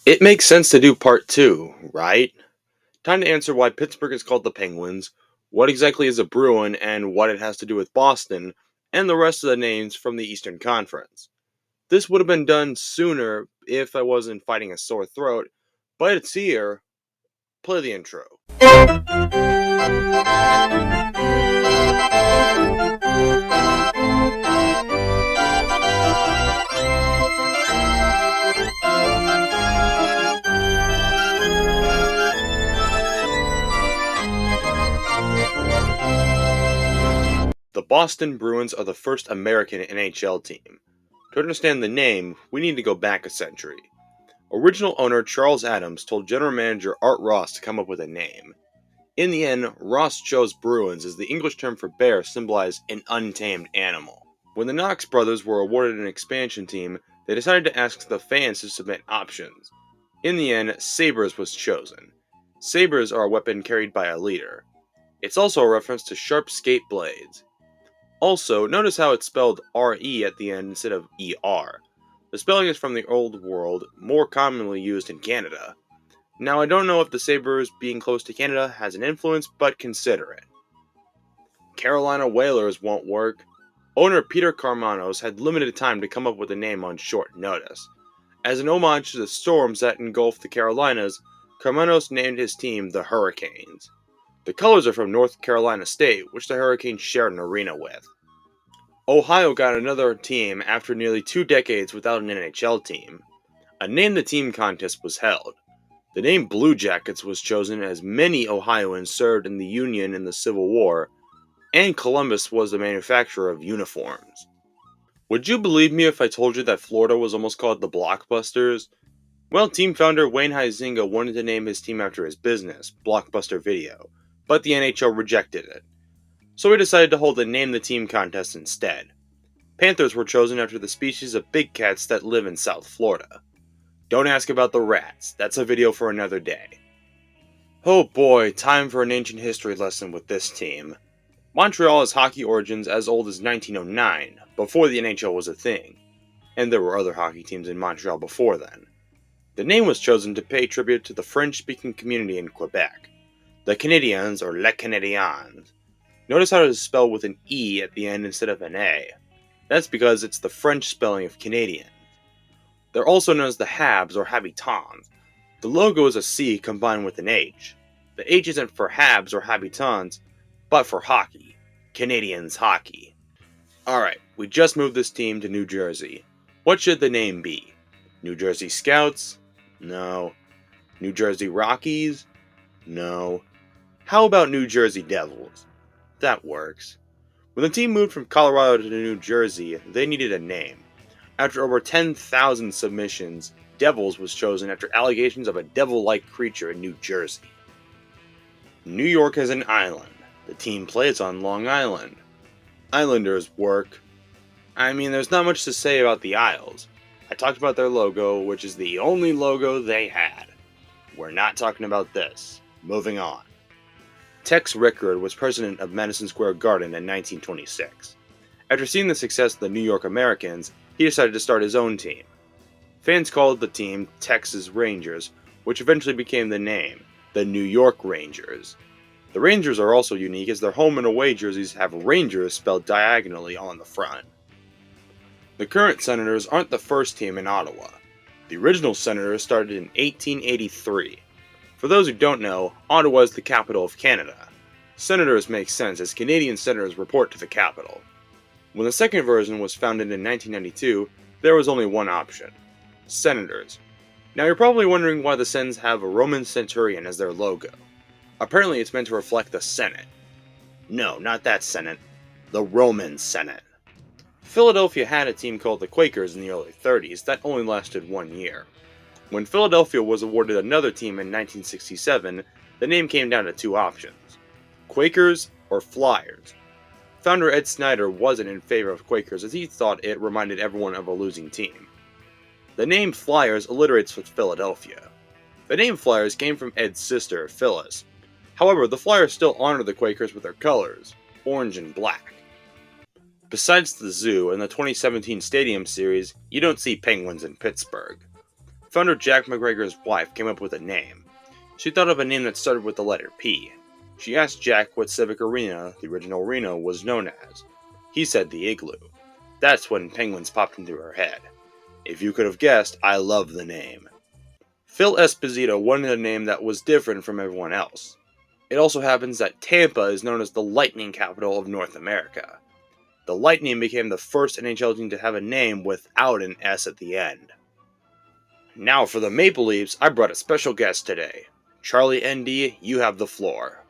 It makes sense to do part two, right? Time to answer why Pittsburgh is called the Penguins, what exactly is a Bruin, and what it has to do with Boston, and the rest of the names from the Eastern Conference. This would have been done sooner if I wasn't fighting a sore throat, but it's here. Play the intro. The Boston Bruins are the first American NHL team. To understand the name, we need to go back a century. Original owner Charles Adams told general manager Art Ross to come up with a name. In the end, Ross chose Bruins as the English term for bear symbolized an untamed animal. When the Knox brothers were awarded an expansion team, they decided to ask the fans to submit options. In the end, Sabres was chosen. Sabres are a weapon carried by a leader. It's also a reference to sharp skate blades. Also, notice how it's spelled RE at the end instead of ER. The spelling is from the Old World, more commonly used in Canada. Now, I don't know if the Sabres being close to Canada has an influence, but consider it. Carolina Whalers won't work. Owner Peter Karmanos had limited time to come up with a name on short notice. As an homage to the storms that engulfed the Carolinas, Karmanos named his team the Hurricanes. The colors are from North Carolina State, which the Hurricanes shared an arena with. Ohio got another team after nearly 2 decades without an NHL team. A Name the Team contest was held. The name Blue Jackets was chosen as many Ohioans served in the Union in the Civil War, and Columbus was the manufacturer of uniforms. Would you believe me if I told you that Florida was almost called the Blockbusters? Well, team founder Wayne Huizenga wanted to name his team after his business, Blockbuster Video, but the NHL rejected it. So he decided to hold a Name the Team contest instead. Panthers were chosen after the species of big cats that live in South Florida. Don't ask about the rats, that's a video for another day. Oh boy, time for an ancient history lesson with this team. Montreal has hockey origins as old as 1909, before the NHL was a thing, and there were other hockey teams in Montreal before then. The name was chosen to pay tribute to the French-speaking community in Quebec, the Canadiens or Les Canadiens. Notice how it is spelled with an E at the end instead of an A. That's because it's the French spelling of Canadian. They're also known as the Habs or Habitants. The logo is a C combined with an H. The H isn't for Habs or Habitants, but for hockey. Canadiens hockey. Alright, we just moved this team to New Jersey. What should the name be? New Jersey Scouts? No. New Jersey Rockies? No. How about New Jersey Devils? That works. When the team moved from Colorado to New Jersey, they needed a name. After over 10,000 submissions, Devils was chosen after allegations of a devil-like creature in New Jersey. New York is an island. The team plays on Long Island. Islanders work. I mean, there's not much to say about the Isles. I talked about their logo, which is the only logo they had. We're not talking about this. Moving on. Tex Rickard was president of Madison Square Garden in 1926. After seeing the success of the New York Americans, he decided to start his own team. Fans called the team Texas Rangers, which eventually became the name, the New York Rangers. The Rangers are also unique as their home and away jerseys have Rangers spelled diagonally on the front. The current Senators aren't the first team in Ottawa. The original Senators started in 1883. For those who don't know, Ottawa is the capital of Canada. Senators make sense as Canadian senators report to the capital. When the second version was founded in 1992, there was only one option: Senators. Now you're probably wondering why the Sens have a Roman centurion as their logo. Apparently it's meant to reflect the Senate. No, not that Senate. The Roman Senate. Philadelphia had a team called the Quakers in the early 30s that only lasted 1 year. When Philadelphia was awarded another team in 1967, the name came down to 2 options: Quakers or Flyers. Founder Ed Snyder wasn't in favor of Quakers as he thought it reminded everyone of a losing team. The name Flyers alliterates with Philadelphia. The name Flyers came from Ed's sister, Phyllis. However, the Flyers still honor the Quakers with their colors, orange and black. Besides the zoo and the 2017 Stadium Series, you don't see penguins in Pittsburgh. Founder Jack McGregor's wife came up with a name. She thought of a name that started with the letter P. She asked Jack what civic arena the original arena was known as. He said the Igloo. That's when Penguins popped into her head. If you could have guessed, I love the name. Phil Esposito wanted a name that was different from everyone else. It also happens that Tampa is known as the Lightning capital of North America. The Lightning became the first NHL team to have a name without an S at the end. Now for the Maple Leafs, I brought a special guest today. CharlieND, you have the floor.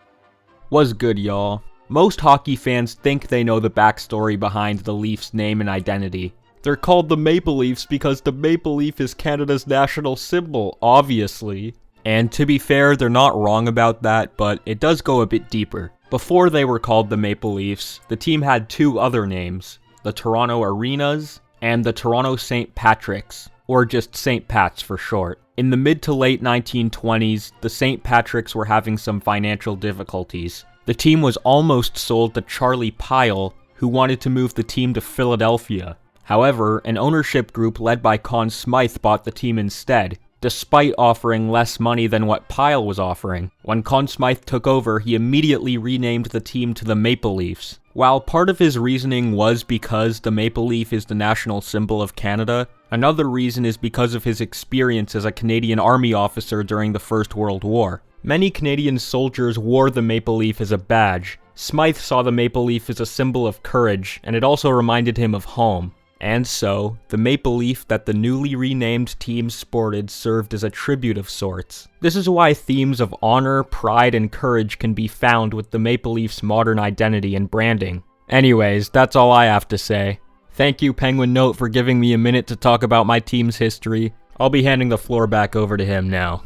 Was good, y'all. Most hockey fans think they know the backstory behind the Leafs' name and identity. They're called the Maple Leafs because the maple leaf is Canada's national symbol, obviously. And to be fair, they're not wrong about that, but it does go a bit deeper. Before they were called the Maple Leafs, the team had two other names, the Toronto Arenas and the Toronto St. Patricks, or just St. Pats for short. In the mid to late 1920s, the St. Patricks were having some financial difficulties. The team was almost sold to Charlie Pyle, who wanted to move the team to Philadelphia. However, an ownership group led by Conn Smythe bought the team instead, despite offering less money than what Pyle was offering. When Conn Smythe took over, he immediately renamed the team to the Maple Leafs. While part of his reasoning was because the maple leaf is the national symbol of Canada, another reason is because of his experience as a Canadian Army officer during the First World War. Many Canadian soldiers wore the maple leaf as a badge. Smythe saw the maple leaf as a symbol of courage, and it also reminded him of home. And so, the maple leaf that the newly renamed team sported served as a tribute of sorts. This is why themes of honor, pride, and courage can be found with the Maple Leafs' modern identity and branding. Anyways, that's all I have to say. Thank you, Penguin Note, for giving me a minute to talk about my team's history. I'll be handing the floor back over to him now.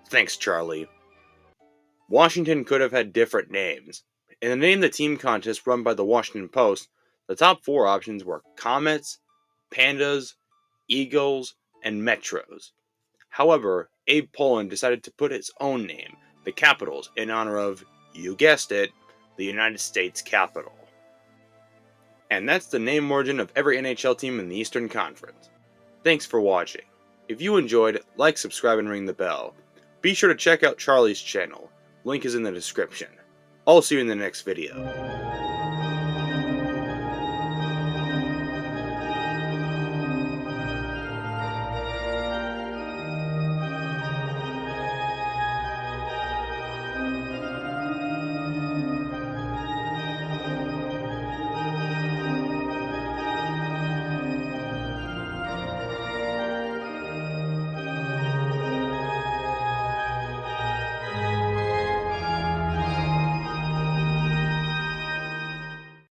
Thanks, Charlie. Washington could have had different names. In the Name the Team contest run by the Washington Post, the top 4 options were Comets, Pandas, Eagles, and Metros. However, Abe Pollin decided to put his own name, the Capitals, in honor of, you guessed it, the United States Capitol. And that's the name origin of every NHL team in the Eastern Conference. Thanks for watching. If you enjoyed, like, subscribe, and ring the bell. Be sure to check out Charlie's channel. Link is in the description. I'll see you in the next video.